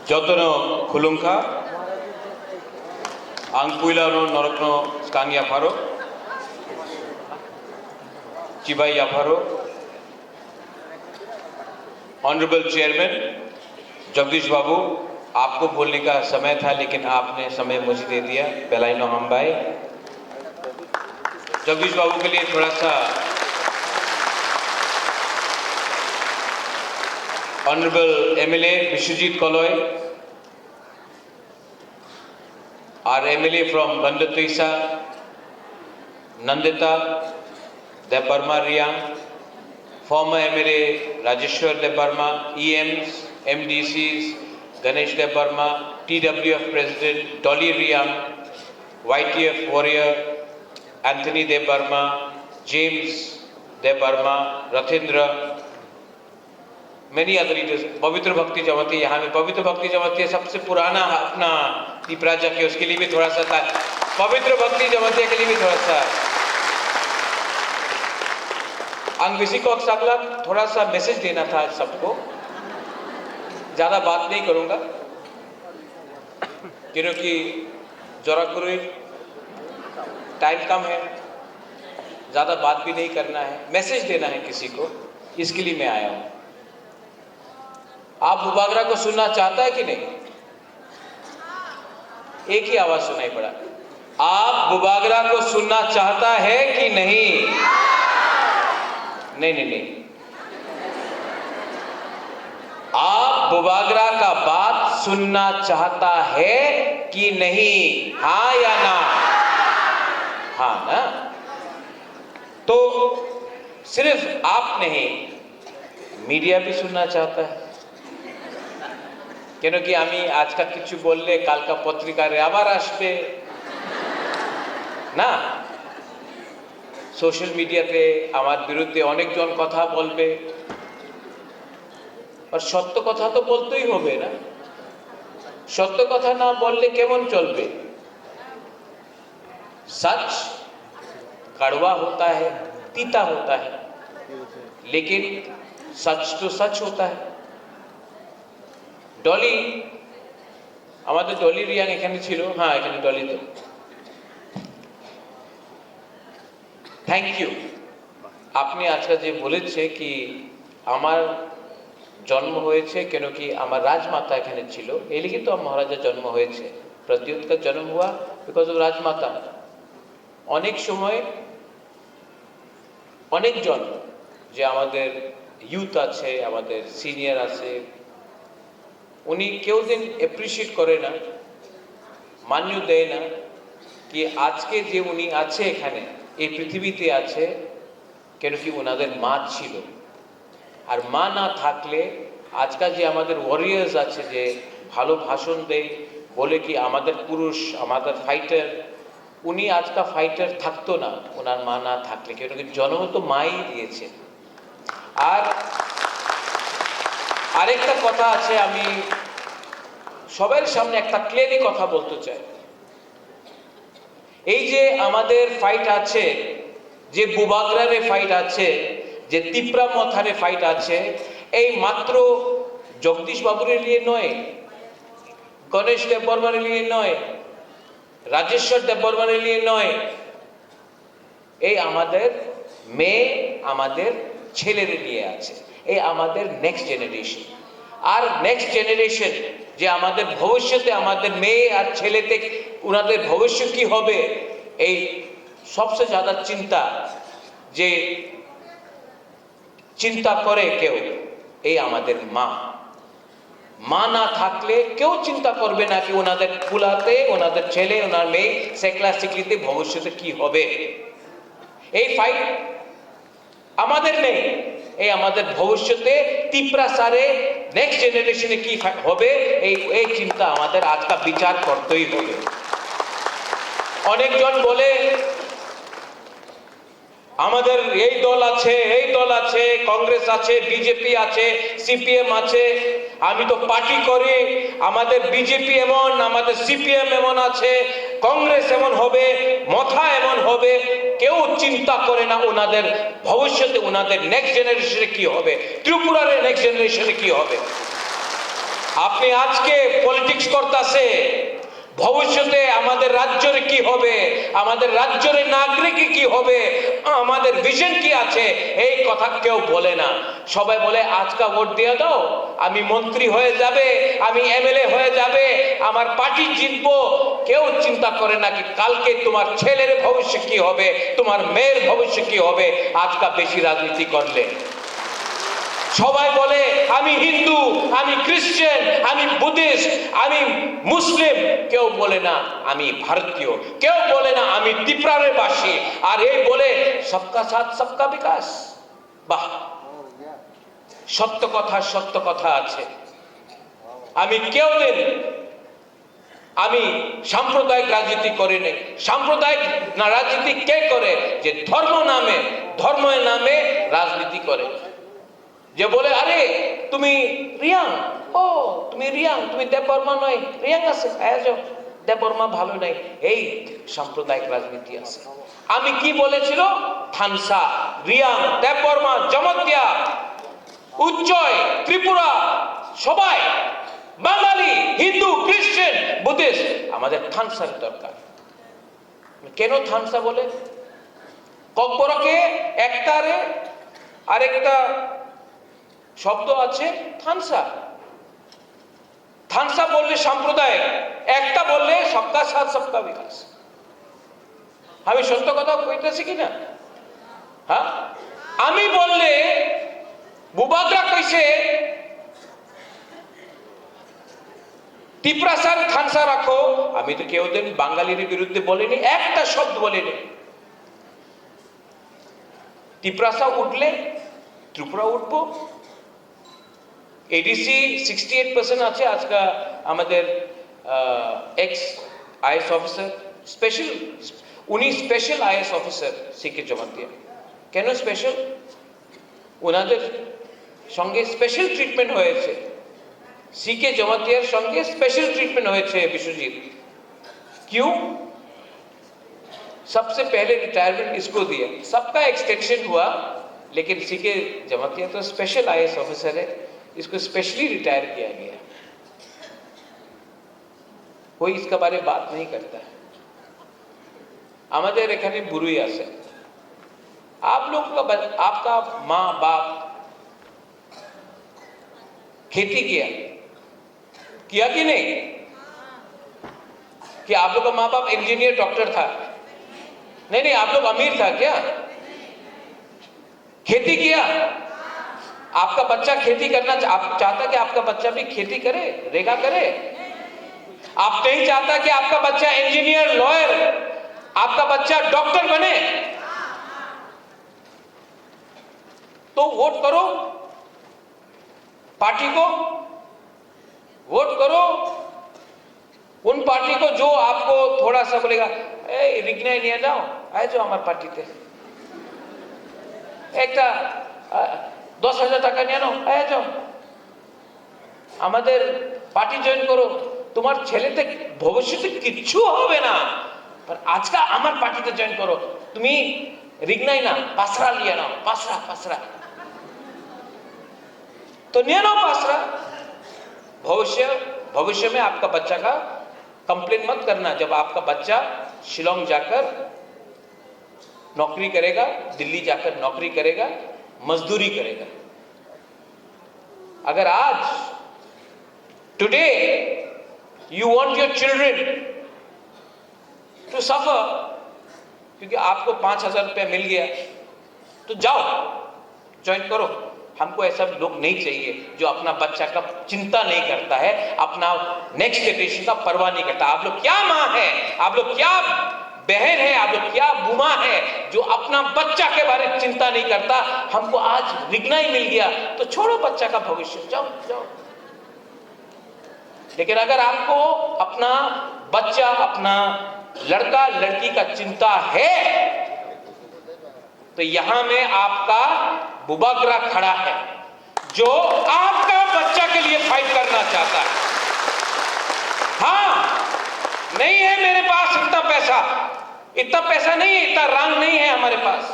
Jotono Kulunka, Angpuilano Norokno Skangya Faro, Chibai Yaparo, Honorable Chairman, Jagdish बाबू, आपको बोलने का समय था लेकिन आपने समय मुझे दे दिया। बेलाइनो हम भाई, जगदीश बाबू के लिए थोड़ा सा honourable MLA Vishwajit Kaloi, our MLA from Bandatuisa, Nandita Debarma Riyang, former MLA Rajeshwar Debarma, EMs, MDCs, Ganesh Debarma, TWF President Dolly Riyang, YTF Warrior, Anthony Debarma, James Debarma, Rathendra, many other leaders. पवित्र भक्ति जमाती यहाँ में पवित्र भक्ति जमाती है सबसे पुराना अपना दीपराजा के उसके लिए भी थोड़ा सा था। पवित्र भक्ति जमाती के लिए भी थोड़ा सा अंग्रेजी को अक्सर थोड़ा सा मैसेज देना था सबको। ज़्यादा बात नहीं करूँगा क्योंकि जोराकुरी टाइम कम है, ज़्यादा बात भी नहीं करना है, मैसेज देना है किसी को, इसके लिए मैं आया हूँ। आप बुबागरा को सुनना चाहता है कि नहीं? एक ही आवाज सुनाई पड़ा। आप बुबागरा को सुनना चाहता है कि नहीं? नहीं नहीं नहीं, आप बुबागरा का बात सुनना चाहता है कि नहीं? हाँ या ना? हाँ ना? तो सिर्फ आप नहीं, मीडिया भी सुनना चाहता है क्योंकि आमी आज का किच्छु बोलले काल का पत्रिकार आबार आसबे ना, सोशल मीडियाते आमार बिरुद्धे अनेक जन कथा बोलबे और सत्य कथा तो बोलते ही होबे ना, सत्य कथा ना बोलले केमन चलबे? सच कड़वा होता है, तीता होता है, लेकिन सच तो सच होता है। डॉली, हमारे डॉली रियांग एखाने छिलो, हाँ एखाने डॉली तो थैंक यू। आपने आज का जे बोलेছে कि আমার জন্ম হয়েছে क्योंकि আমার রাজমাতা এখানে ছিল, এই লিগে তো মহারাজা জন্ম হয়েছে। প্রদ্যোৎ का जन्म हुआ बिकॉज ऑफ রাজমাতা। অনেক সময় অনেক জন যে আমাদের ইউথ আছে, আমাদের সিনিয়র আছে, উনি কেউ দিন অ্যাপ্রিশিয়েট করে না, মান্য দেয় না कि আজকে যে উনি আছে এখানে এই পৃথিবীতে আছে क्योंकि ওনাদের মা ছিল। আর মা না থাকলে আজকাল যে আমাদের ওয়ারিয়ার্স আছে যে ভালো ভাষণ দেয়, বলে কি আমাদের পুরুষ, আমাদের ফাইটার, উনি আজকা ফাইটার থাকতো না ওনার মা না থাকলে, क्योंकि জন্ম তো মাই দিয়েছে। আর আরেকটা কথা আছে, আমি সবার সামনে একটা ক্লিয়ারলি কথা বলতে চাই। এই যে আমাদের ফাইট আছে, যে বুবাগরারে ফাইট আছে, যে তিপ্রা মথারে ফাইট আছে, এই মাত্র জগদীশ বাবুর লিয়ে নয়, গণেশ দেববর্মার লিয়ে নয়, রাজেশ্বর দেববর্মার লিয়ে নয়, এই আমাদের মেয়ে, আমাদের ছেলের নিয়ে আছে, এই আমাদের নেক্সট জেনারেশন। আর নেক্সট জেনারেশন যে আমাদের ভবিষ্যতে আমাদের মেয়ে আর ছেলেতে ওনাদের ভবিষ্যৎ কি হবে, এই সবচেয়ে ज़्यादा চিন্তা যে চিন্তা করে কেউ, এই আমাদের মা। মা না থাকলে কেউ চিন্তা করবে না কি ওনাদের পুলাতে, ওনাদের ছেলে, ওনার মেয়ে সেকলা সিকলিতে ভবিষ্যতে কি হবে। এই ফাইট আমাদের নেই, এই আমাদের ভবিষ্যতে তিপ্রা সারে নেক্সট জেনারেশনে কি হবে, এই চিন্তা আমাদের আজকা বিচার করতেই হবে। অনেকজন বলে আমাদের এই দল আছে, এই দল আছে, কংগ্রেস আছে, বিজেপি আছে, সিপিএম আছে, আমি তো পার্টি করি, আমাদের বিজেপি এমন, আমাদের সিপিএম এমন আছে, কংগ্রেস এমন হবে, মথা এমন হবে। কেউ চিন্তা করে না ওনাদের ভবিষ্যতে, ওনাদের নেক্সট জেনারেশনে কি হবে, ত্রিপুরার নেক্সট জেনারেশনে কি হবে। আপনি আজকে পলিটিক্স করতেছে, ভবিষ্যতে আমাদের রাজ্যের কি হবে, আমাদের রাজ্যের নাগরিক কি হবে, আমাদের ভিশন কি আছে, এই কথা কেউ বলে না। সবাই বলে আজকা ভোট দিয়ে দাও, আমি মন্ত্রী হয়ে যাবে, আমি এমএলএ হয়ে যাবে, আমার পার্টি জিতবো। কেউ চিন্তা করে না কি কালকে তোমার ছেলের ভবিষ্যৎ কি হবে, তোমার মেয়ের ভবিষ্যৎ কি হবে আজকা বেশি রাজনীতি করলে। সবাই বলে আমি হিন্দু, আমি খ্রিস্টান, আমি বুদ্ধিস্ট, আমি মুসলিম, কেউ বলে না আমি ভারতীয়, কেউ বলে না আমি ত্রিপুরার বাসী, আর এই বলে সবকা সাথ সবকা বিকাশ। বাহ, সত্য কথা আছে। আমি কেউ দিন আমি সাম্প্রদায়িক রাজনীতি করি নাই। সাম্প্রদায়িক রাজনীতি কে করে? যে ধর্মের নামে রাজনীতি করে। যে বলে আরে তুমি রিয়াং, ও তুমি রিয়াং, তুমি দেববর্মা নয়, রিয়াং আছে, দেববর্মা ভালো নাই, এই সাম্প্রদায়িক রাজনীতি আছে। আমি কি বলেছিল? থানসা, রিয়াং, দেববর্মা, জমতিয়া, উজ্জয়, ত্রিপুরা, সবাই বাঙালি, হিন্দু, খ্রিস্টান, বুদ্ধিস্ট, আমাদের থানসার দরকার। কেন থানসা বলে? ককবরকে একটারে আরেকটা শব্দ আছে থানসা। থানসা বললে সাম্প্রদায়িক, একটা বললে সবকা সাথ সবকা বিকাশ। আমি সত্য কথা কইতেছি কিনা? হ্যাঁ, আমি বললে বুবাগরা কইছে টিপ্রাসার থানসা রাখো, আমি তো কেউ দিন বাঙালির বিরুদ্ধে বলিনি, একটা শব্দ বলিনি। টিপ্রাসা উঠলে ত্রিপুরা উঠবো। এডিসি 68% আছে আজকা আমাদের এক্স আইএস অফিসার, স্পেশাল, উনি স্পেশাল আইএস অফিসার সিকে জমাতিয়া। কেন স্পেশাল? ওনাদের সঙ্গে স্পেশাল ট্রিটমেন্ট হয়েছে, सीके जमातियार संगे स्पेशल ट्रीटमेंट हुए विश्वजीत। क्यों? सबसे पहले रिटायरमेंट इसको दिया, सबका एक्सटेंशन हुआ, लेकिन सीके जमातिया तो स्पेशल आईएएस ऑफिसर है, इसको स्पेशली रिटायर किया गया। कोई इसका बारे बात नहीं करता है। আমাদের এখানে বুড়ি আছে, आप लोग का आपका माँ बाप खेती किया कि नहीं? कि आप लोग का माँ बाप इंजीनियर डॉक्टर था? नहीं, आप लोग अमीर था क्या? खेती किया? आपका बच्चा खेती करना आप चाहता कि आपका बच्चा भी खेती करे, रेगा करे? आप नहीं चाहता कि आपका बच्चा इंजीनियर, लॉयर, आपका बच्चा डॉक्टर बने? तो वोट करो, पार्टी को वोट करो, उन पार्टी को जो आपको थोड़ा सा बोलेगा रिगना नहीं जाओ, आए जाओ हमारे पार्टी थे, एक 10,000 টাকা নিয়ে নাও, আয় যাও আমাদের পার্টি জয়েন করো, তোমার ছেলেতে ভবিষ্যতে কিচ্ছু হবে না, पर आज का আমার পার্টিতে জয়েন করো, তুমি রিগনাই না পাসরা লিয়ে নাও, পাসরা तो নিয়ে নাও पासरा। भविष्य में आपका बच्चा का कंप्लेन मत करना जब आपका बच्चा शिलोंग जाकर नौकरी करेगा, दिल्ली जाकर नौकरी करेगा, मजदूरी करेगा। अगर आज today you want your children to suffer क्योंकि आपको 5,000 रुपया मिल गया, तो जाओ ज्वाइन करो। हमको ऐसा लोग नहीं चाहिए जो अपना बच्चा का चिंता नहीं करता है, अपना नेक्स्ट जनरेशन का परवाह नहीं करता। आप लोग क्या माँ है, आप लोग क्या बहन है, आप लोग क्या बुमा है जो अपना बच्चा के बारे में चिंता नहीं करता। हमको आज रिगना ही मिल गया तो छोड़ो बच्चा का भविष्य, जाओ। लेकिन अगर आपको अपना बच्चा, अपना लड़का लड़की का चिंता है तो यहां में आपका बुबागरा खड़ा है जो आपका बच्चा के लिए फाइट करना चाहता है। हाँ, नहीं है मेरे पास इतना पैसा नहीं है, इतना रंग नहीं है हमारे पास,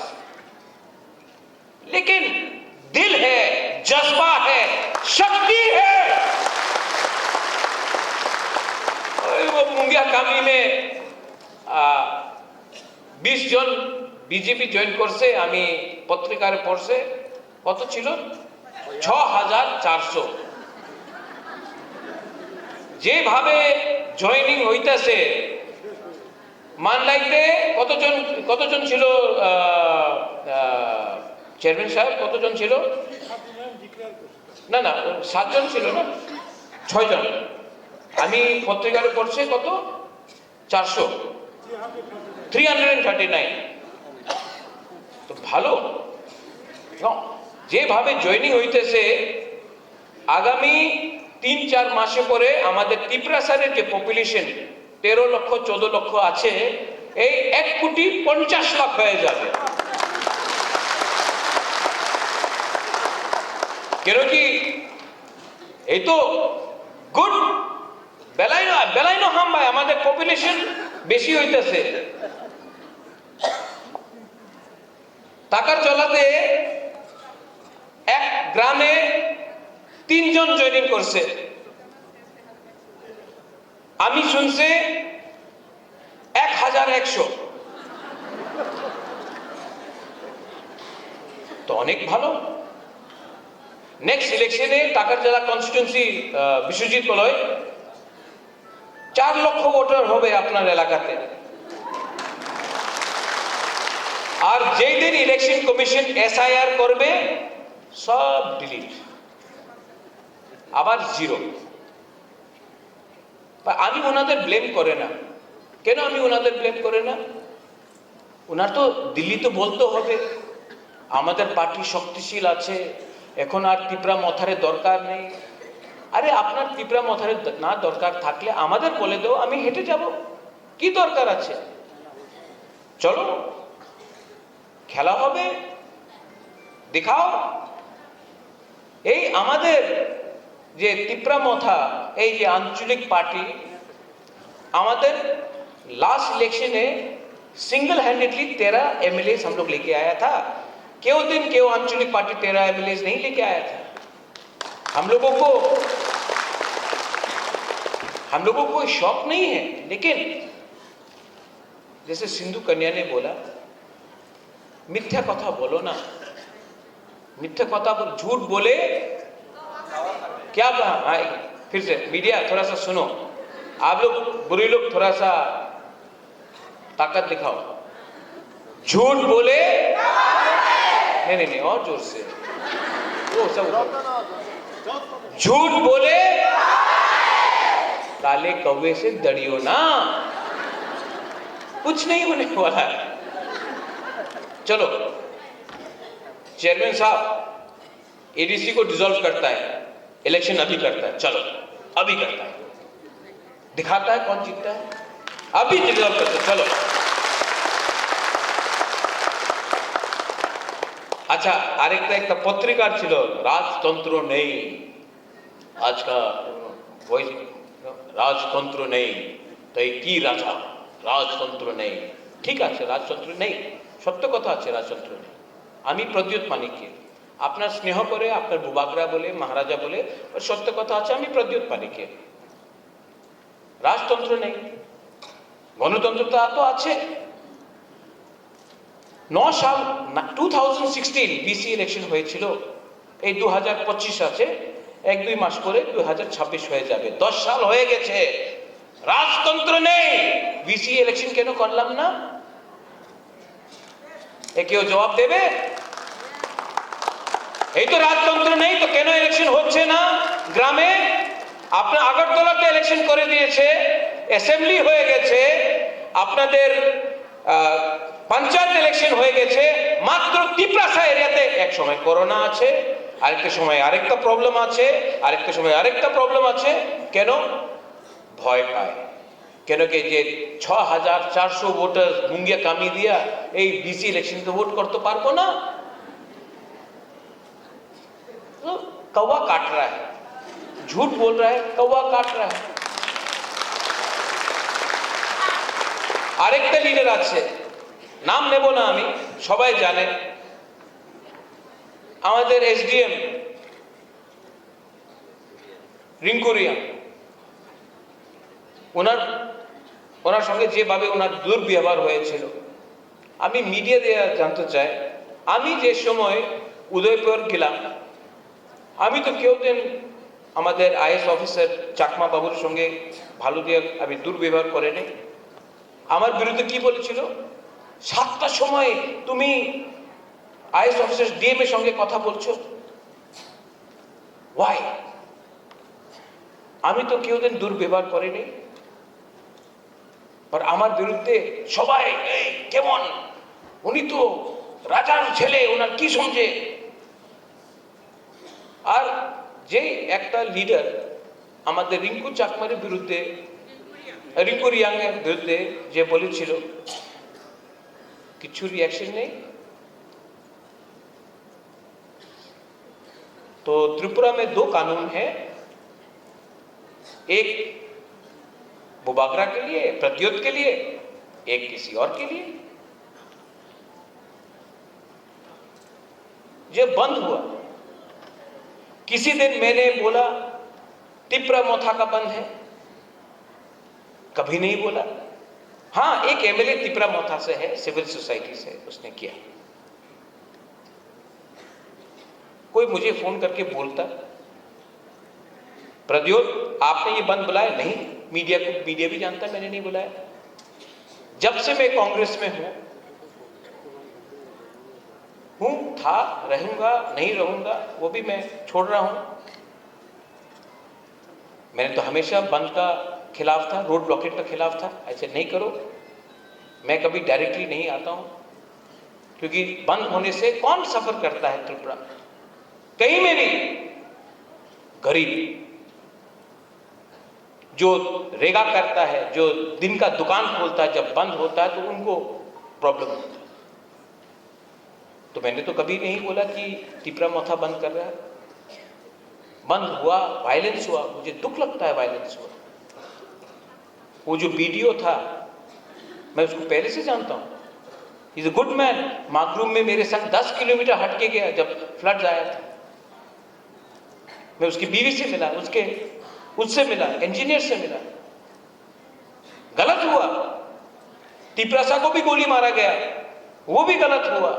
लेकिन दिल है, जज्बा है, शक्ति है। मुंगिया कामी में 20 জন বিজেপি জয়েন করছে। আমি পত্রিকায় পড়ছে কত ছিল 6400। যেভাবে জয়েনিং হইতাছে মানলাইতে কতজন ছিল চেয়ারম্যান সাহেব, কতজন ছিল? না 7 জন ছিল না, 6 জন। আমি পত্রিকায় পড়ছে কত 400, 339। তো ভালো যেভাবে জয়েনিং হইতেছে, আগামী 3-4 মাসে পরে আমাদের ত্রিপুরাসারের যে পপুলেশন 13 লক্ষ 14 লক্ষ আছে, এই 1,50,00,000 হয়ে যাবে। কেন কি এই তো গুড বেলাই না হাম ভাই, আমাদের পপুলেশন বেশি হইতেছে। টাকার চলাতে এক গ্রামে 3 জন জয়েনিং করছে। আমি শুনছি 1100। তো অনেক ভালো। নেক্সট ইলেকশনে টাকার জেলা কনস্টিটিউন্সি বিশ্বজিৎ বলয় 4 লক্ষ ভোটার হবে আপনার এলাকাতে। আর যেই দিন ইলেকশন কমিশন SIR করবে সব ডিলিট, আবার জিরো। আমি ওনাদের ব্লেম করে না। কেন আমি ওনাদের ব্লেম করে না? ওনার তো দিল্লি তো বলতে হবে আমাদের পার্টি শক্তিশীল আছে, এখন আর ত্রিপুরা মথারে দরকার নেই। আরে আপনার ত্রিপুরা মথারে না দরকার থাকলে আমাদের বলে দাও, আমি হেঁটে যাব, কি দরকার আছে? চলো খেলা হবে, দেখাও। এই আমাদের যে ত্রিপুরা মথা, এই যে আঞ্চলিক পার্টি, আমাদের लास्ट इलेक्शन में सिंगल हैंडेडली 13 MLA हम लोग लेके आया था। केव आंचलिक पार्टी 13 MLA नहीं लेके आया था। हम लोगों को कोई शौक नहीं है, लेकिन जैसे सिंधु कन्या ने बोला, मिथ्या कथा बोलो ना, मिथ्या कथा झूठ बोले क्या कहा। फिर से मीडिया थोड़ा सा सुनो, आप लोग बुरी लोग थोड़ा सा ताकत दिखाओ। झूठ बोले नहीं और जोर से, वो सब झूठ बोले काले कौवे से दड़ियो ना, कुछ नहीं होने वाला है। चलो चेयरमैन साहब ADC को डिसॉल्व करता है, इलेक्शन अभी करता है, चलो अभी करता है, दिखाता है कौन जीतता है, अभी डिसॉल्व करता है, चलो। अच्छा আরেকটা একটা পত্রিকার ছিল রাজতন্ত্র নেই, আজকা ভয়েস রাজতন্ত্র নেই, তাই কি রাজা, রাজতন্ত্র নেই। ঠিক আছে, রাজতন্ত্র নেই, সত্য কথা আছে, রাজতন্ত্র নেই। আমি প্রদ্যুৎ মানিককে আপনার স্নেহ করে, আপনার বুবাগরা বলে, মহারাজা বলে, সত্য কথা আছে, আমি প্রদ্যুৎ মানিককে। রাজতন্ত্র নেই, গণতন্ত্রতা তো আছে। 9 সাল 2016 BC ইলেকশন হয়েছিল, এই 2025 আছে, 1-2 মাস পরে 2026 হয়ে যাবে, 10 সাল হয়ে গেছে, রাজতন্ত্র নেই। BC ইলেকশন কেন করলাম না? কেউ জবাব দেবে? এই তো রাজতন্ত্র নেই, তো কেন ইলেকশন হচ্ছে না গ্রামে? আপনার আগরতলাতে ইলেকশন করে দিয়েছে, অ্যাসেম্বলি হয়ে গেছে, আপনাদের পঞ্চায়েত ইলেকশন হয়ে গেছে, মাত্র ত্রিপুরাসা এরিয়াতে এক সময় করোনা আছে, আরেকটা সময় আরেকটা প্রবলেম আছে, আরেকটা সময় আরেকটা প্রবলেম আছে। কেন? ভয় পায়। কেন কি যে 6400 ভোটার মুঙ্গিয়া কামি দিয়া এই BC ইলেকশন তো ভোট করতে পারবো না। कौवा काट रहा है, झूठ बोल रहा है, कौवा काट रहा है। আরেকটা লিডার আছে, নাম নেব না আমি, সবাই জানেন, আমাদের SDM রিঙ্কুরিয়া, ওনার ওনার সঙ্গে যেভাবে ওনার দুর্ব্যবহার হয়েছিল, আমি মিডিয়া দিয়ে জানতে চাই, আমি যে সময় উদয়পুর গেলাম, আমি তো কেউ দিন আমাদের আইএস অফিসার চাকমা বাবুর সঙ্গে ভালো দিয়ে আমি দুর্ব্যবহার করে নেই। আমার বিরুদ্ধে কি বলেছিল, 7টার সময় তুমি আইএস অফিসার ডিএম এর সঙ্গে কথা বলছো, ওয়াই? আমি তো কেউ দিন দুর্ব্যবহার করিনি, আর আমার বিরুদ্ধে সবাই এই কেমন, উনি তো রাজার ছেলে, ওনার কি সমঝে। আর যে একটা লিডার আমাদের রিঙ্কু চাকমার বিরুদ্ধে, রিঙ্কু রিয়াং এর বিরুদ্ধে যে বলেছিল, কিছু রিয়াকশন নেই। तो त्रिपुरा में 2 कानून है, एक बुबागरा के लिए, प्रद्योत के लिए, एक किसी और के लिए। ये बंद हुआ। किसी दिन मैंने बोला तिप्रा मोथा का बंद है, कभी नहीं बोला। हाँ, एक एमएलए तिप्रा मोथा से है, सिविल सोसाइटी से, उसने किया। कोई मुझे फोन करके बोलता, प्रद्योत आपने ये बंद बुलाया? नहीं, मीडिया को, मीडिया भी जानता है मैंने नहीं बुलाया। जब से मैं कांग्रेस में हूं, था, रहूंगा, नहीं रहूंगा, वो भी मैं छोड़ रहा हूं। मैंने तो हमेशा बंद का खिलाफ था, रोड ब्लॉकेट का खिलाफ था, ऐसे नहीं करो। मैं कभी डायरेक्टली नहीं आता हूं, क्योंकि बंद होने से कौन सफर करता है त्रिपुरा, कहीं में भी। गरीब जो रेगा करता है, जो दिन का दुकान खोलता है, जब बंद होता है तो उनको प्रॉब्लम होता है। तो मैंने तो कभी नहीं बोला कि तिप्रा मोथा बंद कर रहा है। बंद हुआ, वायलेंस हुआ, मुझे दुख लगता है वायलेंस हुआ। वो जो वीडियो था, मैं उसको पहले से जानता हूं, इज ए गुड मैन। मागरूम में मेरे संग 10 किलोमीटर हट के गया जब फ्लड आया था। मैं उसकी बीवी से मिला, उससे मिला, इंजीनियर से मिला। गलत हुआ, तिपरासा को भी गोली मारा गया, वो भी गलत हुआ।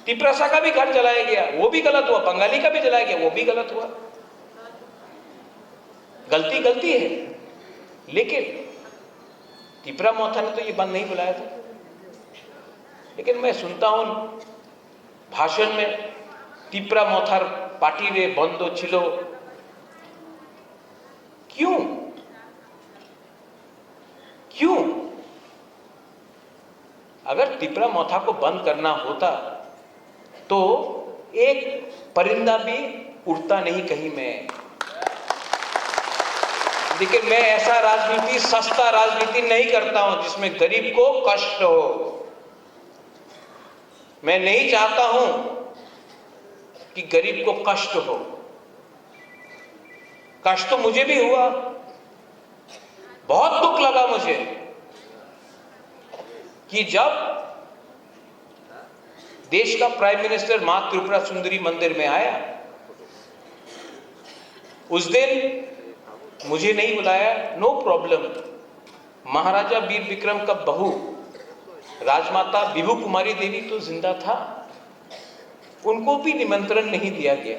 तिपरासा का भी घर जलाया गया, वो भी गलत हुआ। बंगाली का भी जलाया गया, वो भी गलत हुआ। गलती गलती है, लेकिन तिपरा मोथा ने तो ये बंद नहीं बुलाया था। लेकिन मैं सुनता हूं भाषण में, तिपरा मोथार पार्टी रे बंद छिलो। क्यों क्यों? अगर तिपरा मोथा को बंद करना होता तो एक परिंदा भी उड़ता नहीं कहीं में। लेकिन मैं ऐसा राजनीति, सस्ता राजनीति नहीं करता हूं जिसमें गरीब को कष्ट हो। मैं नहीं चाहता हूं कि गरीब को कष्ट हो। कष्ट तो मुझे भी हुआ, बहुत दुख लगा मुझे कि जब देश का प्राइम मिनिस्टर मां त्रिपुरा सुंदरी मंदिर में आया, उस दिन मुझे नहीं बुलाया, नो प्रॉब्लम। महाराजा वीर विक्रम का बहू राजमाता विभू कुमारी देवी तो जिंदा था, उनको भी निमंत्रण नहीं दिया गया।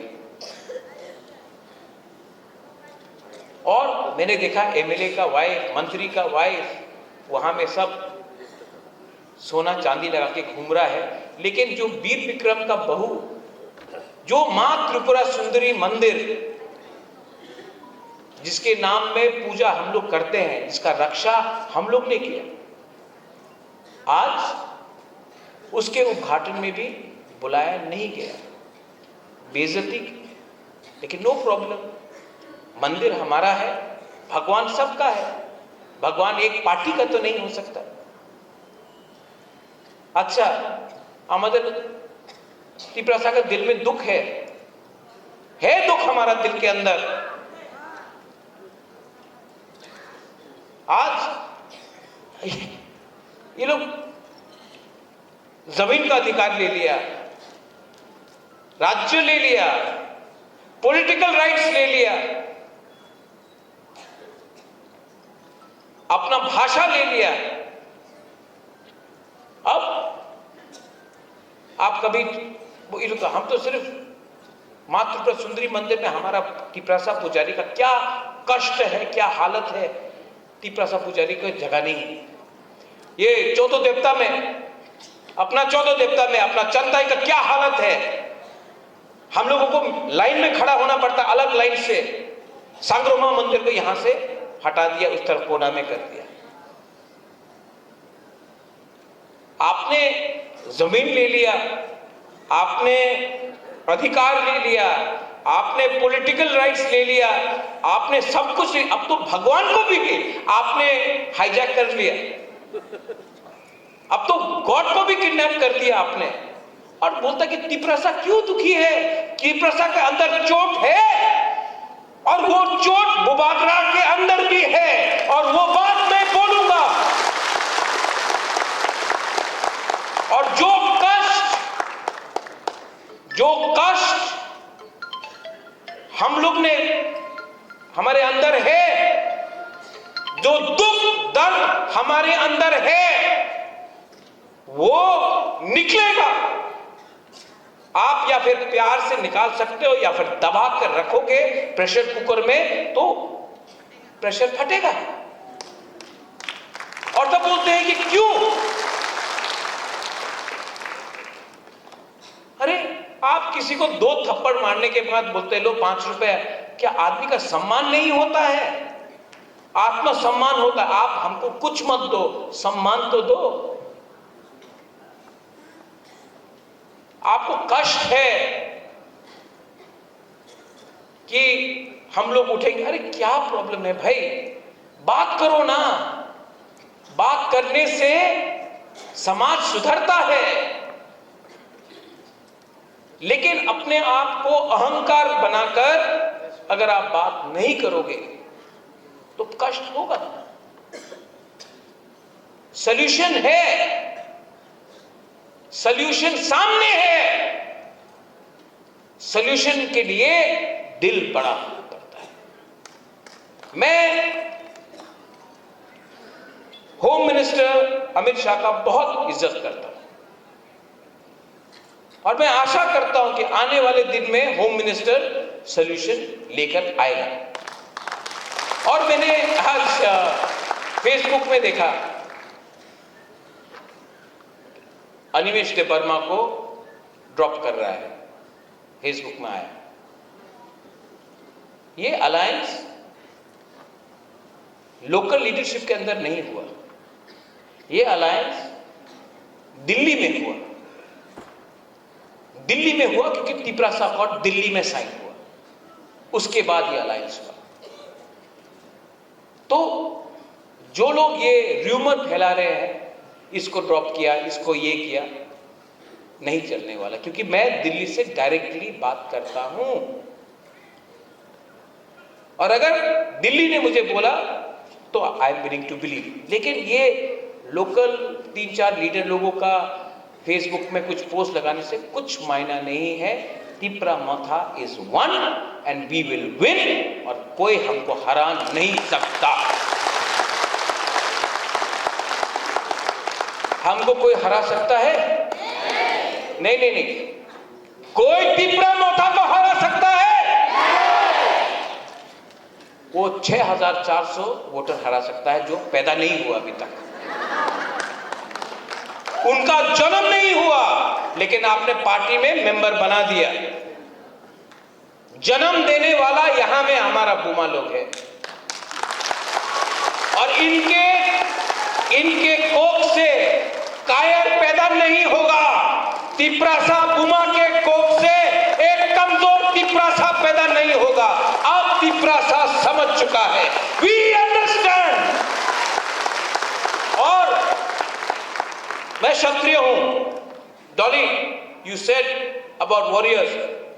और मैंने देखा एमएलए का वाइफ, मंत्री का वाइफ वहां में सब सोना चांदी लगा के घूम रहा है, लेकिन जो वीर विक्रम का बहू, जो मां त्रिपुरा सुंदरी मंदिर जिसके नाम में पूजा हम लोग करते हैं, जिसका रक्षा हम लोग ने किया, आज उसके उद्घाटन में भी बुलाया नहीं गया, बेइज्जती की। लेकिन नो प्रॉब्लम, मंदिर हमारा है, भगवान सबका है, भगवान एक पार्टी का तो नहीं हो सकता। अच्छा, আমাদের तिपरासा का दिल में दुख है दुख हमारा दिल के अंदर। आज ये लोग जमीन का अधिकार ले लिया, राज्य ले लिया, पॉलिटिकल राइट्स ले लिया। अपना भाषा ले लिया। अब आप कभी हम तो सिर्फ मातृ सुंदरी मंदिर में हमारा तिपरासा पुजारी का क्या कष्ट है, क्या हालत है, तिपरासा पुजारी को जगह नहीं। ये चौदह देवता में अपना चंदाई का क्या हालत है। हम लोगों को लाइन में खड़ा होना पड़ता, अलग लाइन से। सांग्रोमा मंदिर को यहां से हटा दिया, उस तरफ कोना में कर दिया। आपने जमीन ले लिया, आपने अधिकार ले लिया, आपने पॉलिटिकल राइट्स ले लिया, आपने सब कुछ। अब तो भगवान को भी आपने हाईजैक कर लिया, अब तो गॉड को भी किडनैप कर दिया आपने। और बोलता कि तिपरासा क्यों दुखी है? तिपरासा के अंदर चोट है, और वो चोट बुबागरा के अंदर भी है, और वो बात मैं बोलूंगा। और जो कष्ट हम लोग ने हमारे अंदर है, जो दुख दर्द हमारे अंदर है, वो निकलेगा। आप या फिर प्यार से निकाल सकते हो, या फिर दबा कर रखोगे प्रेशर कुकर में तो प्रेशर फटेगा। और तब बोलते हैं कि क्यों? अरे आप किसी को 2 थप्पड़ मारने के बाद बोलते लो 5 रुपए, क्या आदमी का सम्मान नहीं होता है? आत्मसम्मान होता है। आप हमको कुछ मत दो, सम्मान तो दो। आपको कष्ट है कि हम लोग उठेंगे, अरे क्या प्रॉब्लम है भाई, बात करो ना। बात करने से समाज सुधरता है। लेकिन अपने आप को अहंकार बनाकर अगर आप बात नहीं करोगे तो कष्ट होगा। सॉल्यूशन है, सॉल्यूशन सामने है। सॉल्यूशन के लिए दिल बड़ा होना पड़ता है। मैं होम मिनिस्टर अमित शाह का बहुत इज्जत करता हूं, और मैं आशा करता हूं कि आने वाले दिन में होम मिनिस्टर सॉल्यूशन लेकर आएगा। और मैंने आज फेसबुक में देखा, अनिमेश देबर्मा को ड्रॉप कर रहा है, फेसबुक में आया। ये अलायंस लोकल लीडरशिप के अंदर नहीं हुआ, ये अलायंस दिल्ली में हुआ। दिल्ली में हुआ क्योंकि तिपरासा अकॉर्ड दिल्ली में साइन हुआ, उसके बाद ये अलायंस हुआ। तो जो लोग ये र्यूमर फैला रहे हैं, इसको ड्रॉप किया, इसको ये किया, नहीं चलने वाला। क्योंकि मैं दिल्ली से डायरेक्टली बात करता हूं, और अगर दिल्ली ने मुझे बोला तो I am willing to believe. लेकिन ये लोकल 3-4 लीडर लोगों का फेसबुक में कुछ पोस्ट लगाने से कुछ मायना नहीं है। Tipra Motha is one and we will win, और कोई हमको हरा नहीं सकता। हमको कोई हरा सकता है? नहीं। कोई तिपरामोथा को हरा सकता है? वो 6400 वोटर हरा सकता है जो पैदा नहीं हुआ अभी तक, उनका जन्म नहीं हुआ, लेकिन आपने पार्टी में मेंबर बना दिया। जन्म देने वाला यहां में हमारा बुमा लोग है, और इनके कोख से कायर पैदा नहीं होगा। तिपरासा बुमा के कोख से एक कमजोर तिपरासा पैदा नहीं होगा। अब तिपरासा समझ चुका है, वी अंडरस्टैंड। और मैं क्षत्रिय हूं। Dolly, you said about warriors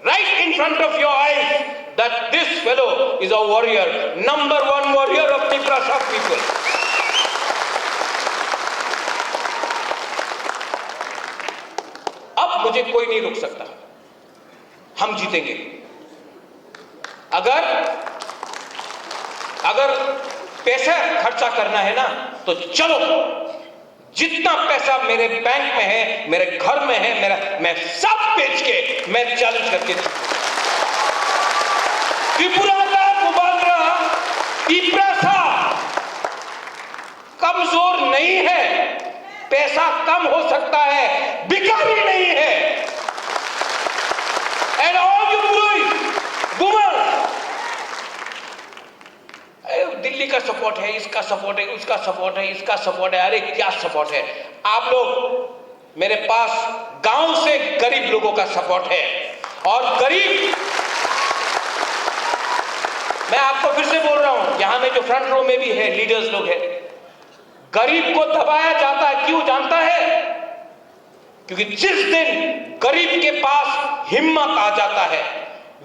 right in front of your eyes that this fellow is a warrior, number 1 warrior of Tiprasa people. अब मुझे कोई नहीं रोक सकता, हम जीतेंगे। अगर पैसा खर्चा करना है ना, तो चलो, जितना पैसा मेरे बैंक में है, मेरे घर में है, मैं सब बेच के मैं चैलेंज करके त्रिपुरा का बुबागरा तिप्रासा कमजोर नहीं है, पैसा कम हो सकता है, भिखारी नहीं है। एंड ऑल यू दिल्ली का सपोर्ट है, इसका सपोर्ट है, उसका सपोर्ट है, इसका सपोर्ट है, अरे क्या सपोर्ट है। आप लोग, मेरे पास गांव से गरीब लोगों का सपोर्ट है, और गरीब, मैं आपको फिर से बोल रहा हूं, यहां में जो फ्रंट रो में भी है लीडर्स लोग हैं, गरीब को दबाया जाता है, क्यों जानता है? क्योंकि जिस दिन गरीब के पास हिम्मत आ जाता है,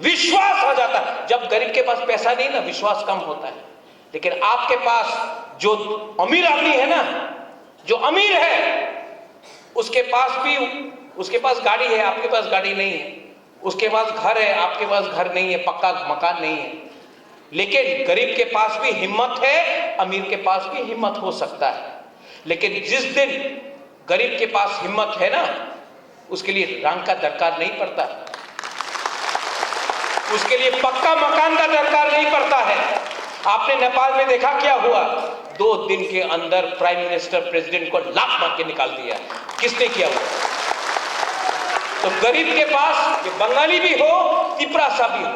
विश्वास आ जाता है, जब गरीब के पास पैसा नहीं ना, विश्वास कम होता है। लेकिन आपके पास जो अमीर आदमी है ना, जो अमीर है, उसके पास गाड़ी है, आपके पास गाड़ी नहीं है, उसके पास घर है, आपके पास घर नहीं है, पक्का मकान नहीं है। लेकिन गरीब के पास भी हिम्मत है, अमीर के पास भी हिम्मत हो सकता है। लेकिन जिस दिन गरीब के पास हिम्मत है ना, उसके लिए रंग का दरकार नहीं पड़ता, उसके लिए पक्का मकान का दरकार नहीं पड़ता है। आपने नेपाल में देखा क्या हुआ, 2 दिन के अंदर प्राइम मिनिस्टर प्रेसिडेंट को लात मार के निकाल दिया। किसने किया हुआ? तो गरीब के पास, ये बंगाली भी हो, तिप्रासा भी हो,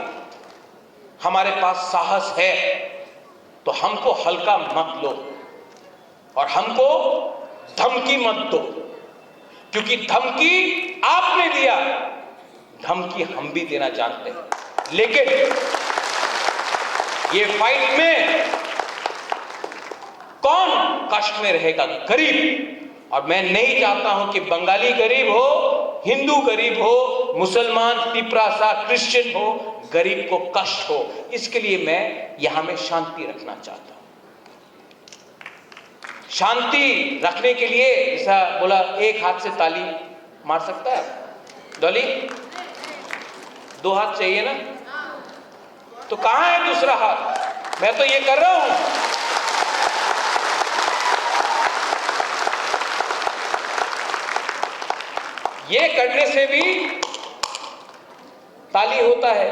हमारे पास साहस है, तो हमको हल्का मत लो और हमको धमकी मत दो, क्योंकि धमकी आपने दिया, धमकी हम भी देना जानते हैं। लेकिन ये फाइट में कौन कष्ट में रहेगा? गरीब। और मैं नहीं चाहता हूं कि बंगाली गरीब हो, हिंदू गरीब हो, मुसलमान, तिप्रासा, क्रिश्चियन हो, गरीब को कष्ट हो। इसके लिए मैं यहां में शांति रखना चाहता हूं। शांति रखने के लिए, ऐसा बोला, एक हाथ से ताली मार सकता है डॉली? 2 हाथ चाहिए ना? तो कहां है दूसरा हाथ? मैं तो ये कर रहा हूं। ये करने से भी ताली होता है,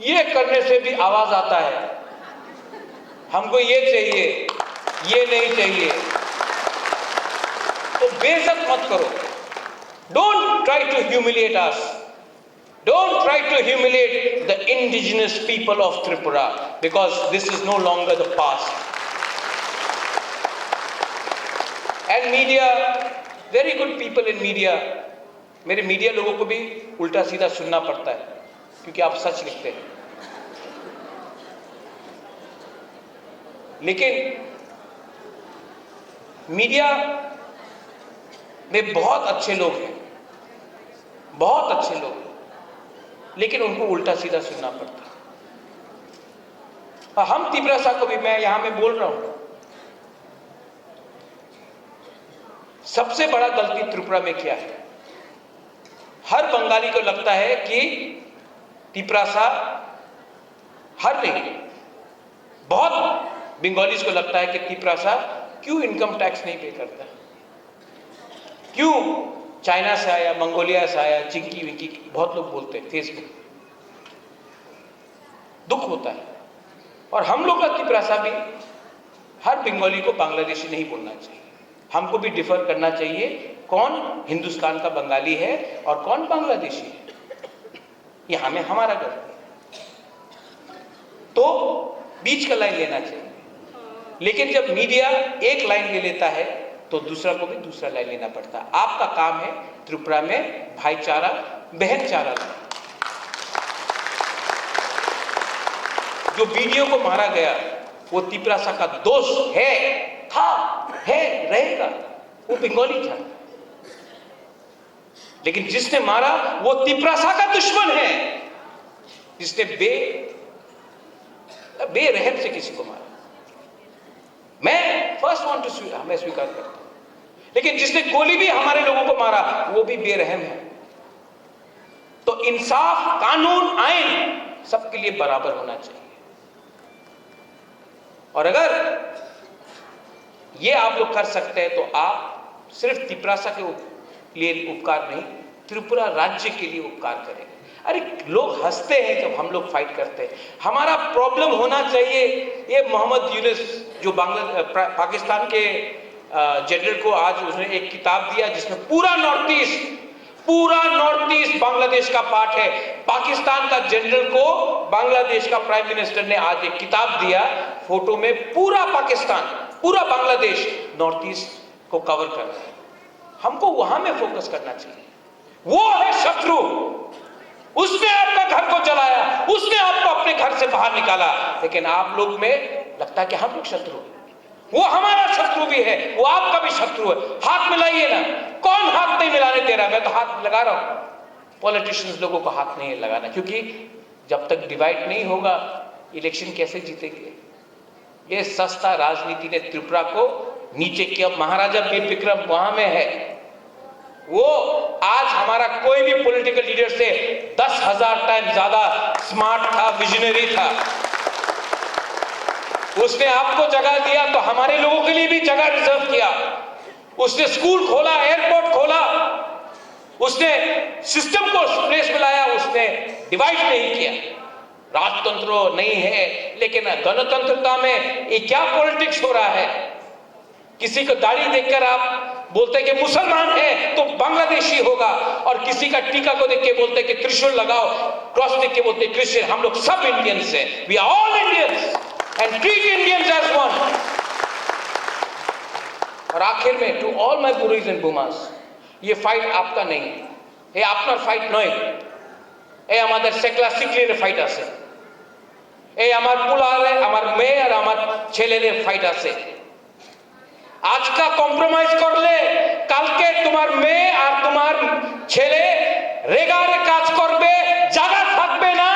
ये करने से भी आवाज आता है। हमको ये चाहिए, ये नहीं चाहिए। तो बेइज्जत मत करो। Don't try to humiliate us. Don't try to humiliate the indigenous people of Tripura, because this is no longer the past. And media, very good people in media. मेरे मीडिया लोगों को भी उल्टा सीधा सुनना पड़ता है, क्योंकि आप सच लिखते हैं। लेकिन मीडिया में बहुत अच्छे लोग हैं, बहुत अच्छे लोग हैं, लेकिन उनको उल्टा सीधा सुनना पड़ता है। हम तिप्रासा को भी, मैं यहां में बोल रहा हूं, सबसे बड़ा गलती त्रिपुरा में क्या है? हर बंगाली को लगता है कि तिप्रासा, हर नहीं, बहुत बंगालीज को लगता है कि तिप्रासा क्यों इनकम टैक्स नहीं पे करता, क्यों चाइना से आया, मंगोलिया से आया, चिंकी विंकी, बहुत लोग बोलते हैं फेसबुक। दुख होता है। और हम लोग का तिप्रासा भी, हर बंगाली को बांग्लादेशी नहीं बोलना चाहिए, हमको भी डिफर करना चाहिए, कौन हिंदुस्तान का बंगाली है और कौन बांग्लादेशी है। यहां में हमारा घर, तो बीच का लाइन लेना चाहिए। लेकिन जब मीडिया एक लाइन ले लेता है, तो दूसरा को भी दूसरा लाइन लेना पड़ता है। आपका काम है त्रिपुरा में भाईचारा, बहनचारा लाना। जो वीडियो को मारा गया, वो तिप्रासा का दोस्त है, था, है, रहेगा, वो बंगाली था। लेकिन जिसने मारा वो तिप्रासा का दुश्मन है, जिसने बेरहम से किसी को मारा। मैं फर्स्ट वांट टू, मैं स्वीकार करता हूं। लेकिन जिसने गोली भी हमारे लोगों को मारा, वो भी बेरहम है। तो इंसाफ, कानून, आइन सबके लिए बराबर होना चाहिए। और अगर ये आप लोग कर सकते हैं तो आप सिर्फ तिपरासा के लिए उपकार नहीं, त्रिपुरा राज्य के लिए उपकार करें। अरे लोग हंसते हैं जब हम लोग फाइट करते हैं। हमारा प्रॉब्लम होना चाहिए ये मोहम्मद यूनुस जो पाकिस्तान के जनरल को आज उसने एक किताब दिया जिसमें पूरा नॉर्थ ईस्ट बांग्लादेश का पार्ट है। पाकिस्तान का जनरल को बांग्लादेश का प्राइम मिनिस्टर ने आज एक किताब दिया, फोटो में पूरा पाकिस्तान, पूरा बांग्लादेश नॉर्थ ईस्ट को कवर कर रहा है। हमको वहां में फोकस करना चाहिए। वो है शत्रु, उसने आपका घर को जलाया, उसने आपको अपने घर से बाहर निकाला, लेकिन आप लोग में लगता है कि हम लोग शत्रु हैं। वो हमारा शत्रु भी है, वो आपका भी शत्रु है। हाथ मिलाइए ना। कौन हाथ नहीं मिलाने दे रहा? मैं तो हाथ लगा रहा हूं। पॉलिटिशियंस लोगों को हाथ नहीं लगाना, क्योंकि जब तक डिवाइड नहीं होगा इलेक्शन कैसे जीतेंगे? ये सस्ता राजनीति ने त्रिपुरा को नीचे किया। महाराजा वीर विक्रम वहां में है। वो आज हमारा कोई भी पॉलिटिकल लीडर से 10,000 टाइम ज्यादा स्मार्ट था, विजनरी था। उसने आपको जगह दिया तो हमारे लोगों के लिए भी जगह रिजर्व किया। उसने स्कूल खोला, एयरपोर्ट खोला, उसने सिस्टम को प्लेस में लाया, उसने डिवाइड नहीं किया। राजतंत्र नहीं है, लेकिन गणतंत्रता में ये क्या पॉलिटिक्स हो रहा है? किसी को दाढ़ी देखकर आप बोलते हैं कि मुसलमान है तो बांग्लादेशी होगा, और किसी का टीका को देख के बोलते हैं कि त्रिशूल लगाओ, क्रॉस देख के बोलते हैं क्रिश्चियन। हम लोग सब इंडियंस हैं। We are all Indians and treat Indians as one. और आखिर में टू ऑल माय गुरुज एंड बुमास, ये फाइट आपका नहीं है, ये আপনার ফাইট নয়, এই আমাদের সেকলা সিকলির ফাইট আছে, এই আমার পোলারে, আমার মেয়ে আর আমার ছেলেদের ফাইট আছে। আজকা কম্প্রোমাইজ করলে কালকে তোমার মেয়ে আর তোমার ছেলে রেগারে কাজ করবে, জায়গা থাকবে না,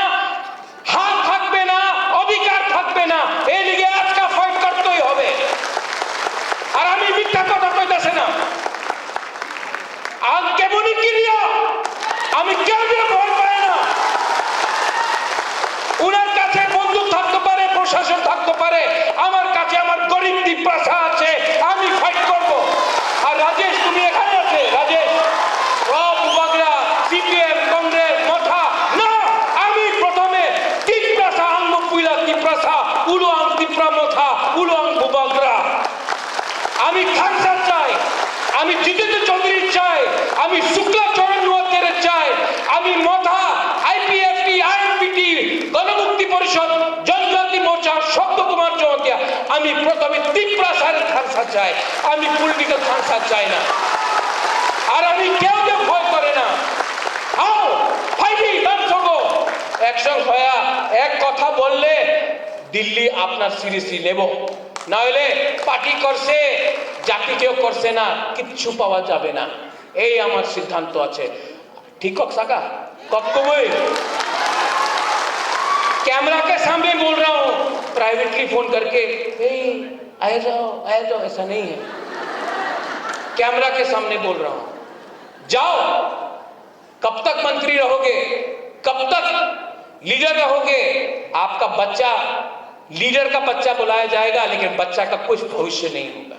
হাত থাকবে না, অধিকার থাকবে না। এই লিগে আজকা ফাইট করতেই হবে। আর আমি মিথ্যা কথা কইতাছি না। আজ কেমনই ক্রিয়া, আমি কেউ ভয় পাই না। উনার কাছে বন্দুক থাকতে পারে, প্রশাসন থাকতে পারে, আমার কাছে আমার গরিব তিপ্রাসা আছে, আমি ফাইট করব। আর রাজেশ তুমি এখানে আছে, রাজেশ সব বাগড়া সিপিএম কংগ্রেস মাথা না, আমি প্রথমে তিপ্রাসা আঙ্গুপুইলা তিপ্রাসা উলুয়াং তিপ্রা মাথা উলুয়াং বুবাগড়া। আমি খালসা চাই, আমি জিতেন্দ্র চৌধুরী চাই, আমি শুক্লা চরণ নোয়াতের চাই, আমি মথা আইপিএফটি আইএনপিটি গণমুক্তি পরিষদ জনজাতি মোর্চা শব্দ কুমার চৌতিয়া, আমি প্রথমে তিপ্রাসারের খালসা চাই, আমি পলিটিক্যাল খালসা চাই না। আর আমি কেউ ভয় করে না। আও ফাইটি দর্শকো একসঙ্গ হয়া এক কথা বললে দিল্লি আপনার সিরিয়াসলি নেব, না হলে পার্টি করছে জাতি কেউ করছে না, কিচ্ছু পাওয়া যাবে না। এই আমার সিদ্ধান্ত আছে। ठीक हो सका? कब को वही कैमरा के सामने बोल रहा हूं, प्राइवेटली फोन करके आ जाओ, ऐसा नहीं है। कैमरा के सामने बोल रहा हूं, जाओ। कब तक मंत्री रहोगे, कब तक लीडर रहोगे? आपका बच्चा लीडर का बच्चा बुलाया जाएगा, लेकिन बच्चा का कुछ भविष्य नहीं होगा।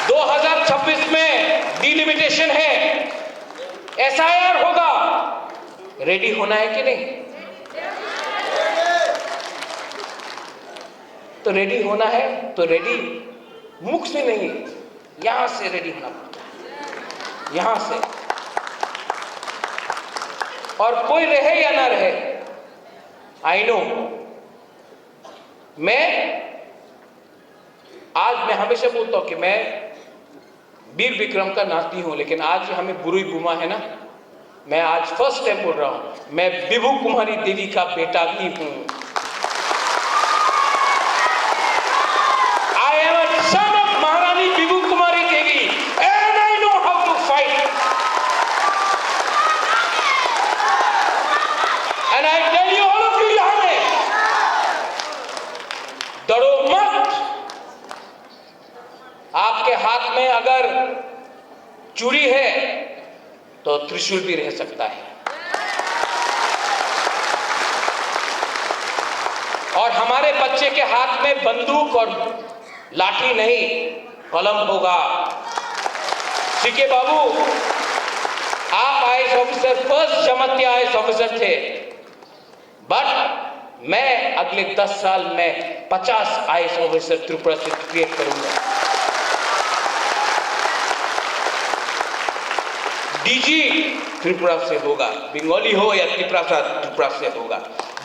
2026 में डिलिमिटेशन है, एसआईआर होगा। रेडी होना है कि नहीं? तो रेडी होना है तो रेडी मुख से नहीं, यहां से रेडी होना पड़ता है, यहां से। और कोई रहे या ना रहे, आई नो, मैं हमेशा बोलता हूं कि मैं वीर विक्रम का नाती हूं, लेकिन आज हमें बुरुई बुमा है ना, मैं आज फर्स्ट टाइम बोल रहा हूं, मैं विभू कुमारी देवी का बेटा भी हूं। I am a son of Maharani Vibhu Kumari Devi and I know how to fight and I tell you all of you, यहां में डरो मत। आपके हाथ में अगर चूड़ी है तो त्रिशूल भी रह सकता है। और हमारे बच्चे के हाथ में बंदूक और लाठी नहीं, कलम होगा। सीके बाबू, आप आईएएस ऑफिसर, फर्स्ट जमाती आईएएस ऑफिसर थे, बट मैं अगले 10 साल में 50 आईएएस ऑफिसर त्रिपुरा से क्रिएट करूंगा। डीजी त्रिपुरा से होगा, बंगाली हो या त्रिपुरा से होगा।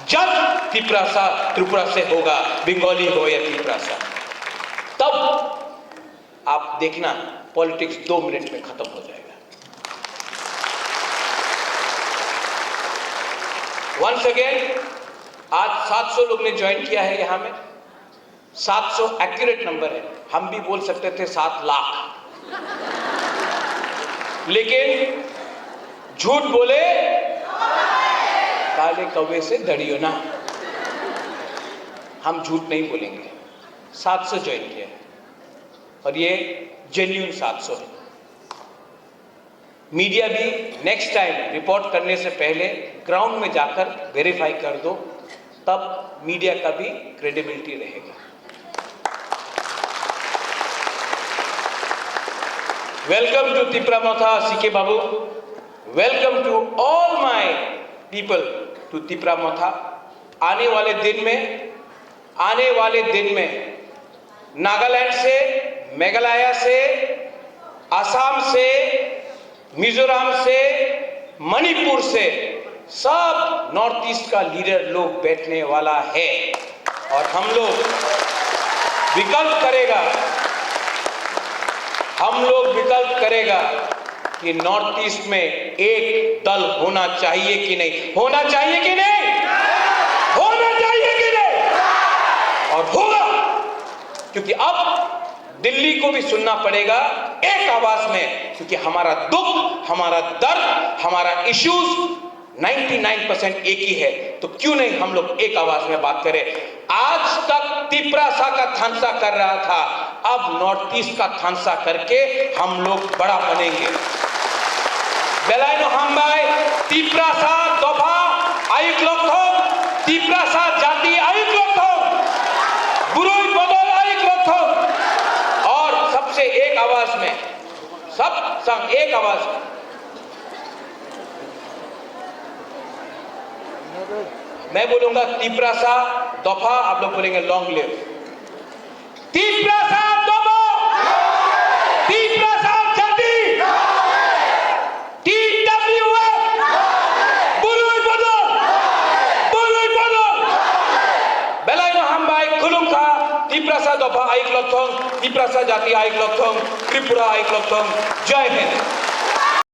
जज त्रिपुरा से होगा, बंगाली हो या त्रिपुरा। तब आप देखना पॉलिटिक्स 2 मिनट में खत्म हो जाएगा। वंस अगेन, आज 700 लोग ने ज्वाइन किया है यहां में। 700 एक्यूरेट नंबर है, हम भी बोल सकते थे 7 लाख, लेकिन झूठ बोले काले कौवे से डरियो ना, हम झूठ नहीं बोलेंगे। 700 ज्वाइन किया है और ये जेन्युइन 700 है। मीडिया भी नेक्स्ट टाइम रिपोर्ट करने से पहले ग्राउंड में जाकर वेरीफाई कर दो, तब मीडिया का भी क्रेडिबिलिटी रहेगा। Welcome to Tipramotha, CK Babu. Welcome to all my people to Tipramotha. आने वाले दिन में नागालैंड से, मेघालय से, असम से, मिजोरम से, मणिपुर से सब नॉर्थ ईस्ट का लीडर लोग बैठने वाला है और हम लोग विकल्प करेगा कि नॉर्थ ईस्ट में एक दल होना चाहिए कि नहीं, होना चाहिए कि नहीं, होना चाहिए कि नहीं, और होगा। क्योंकि अब दिल्ली को भी सुनना पड़ेगा एक आवाज में, क्योंकि हमारा दुख, हमारा दर्द, हमारा इश्यूज 99% एक ही है। तो क्यों नहीं हम लोग एक आवाज में बात करें। आज तक तिप्रासा का थानसा कर रहा था, अब नॉर्थ ईस्ट का थानसा करके हम लोग बड़ा बनेंगे। बेलायनो हामबाई तिप्रासा दफा आयुक लोग, तिप्रासा जाति आयुक लोग, बुरुई बदल आयुक लोग, और सबसे एक आवाज में, सब संग एक आवाज में मैं बोलूंगा तिप्रासा दफा, आप लोग बोलेंगे लॉन्ग लिव। तिप्रासा दफा, तिप्रासा जाति, TWF, बुरुई बदल, बेलायनो हामबाई खुलुमखा, तिप्रासा दफा आइक लथों, तिप्रासा जाति आइक लथों, त्रिपुरा आइक लथों। जय हिंद।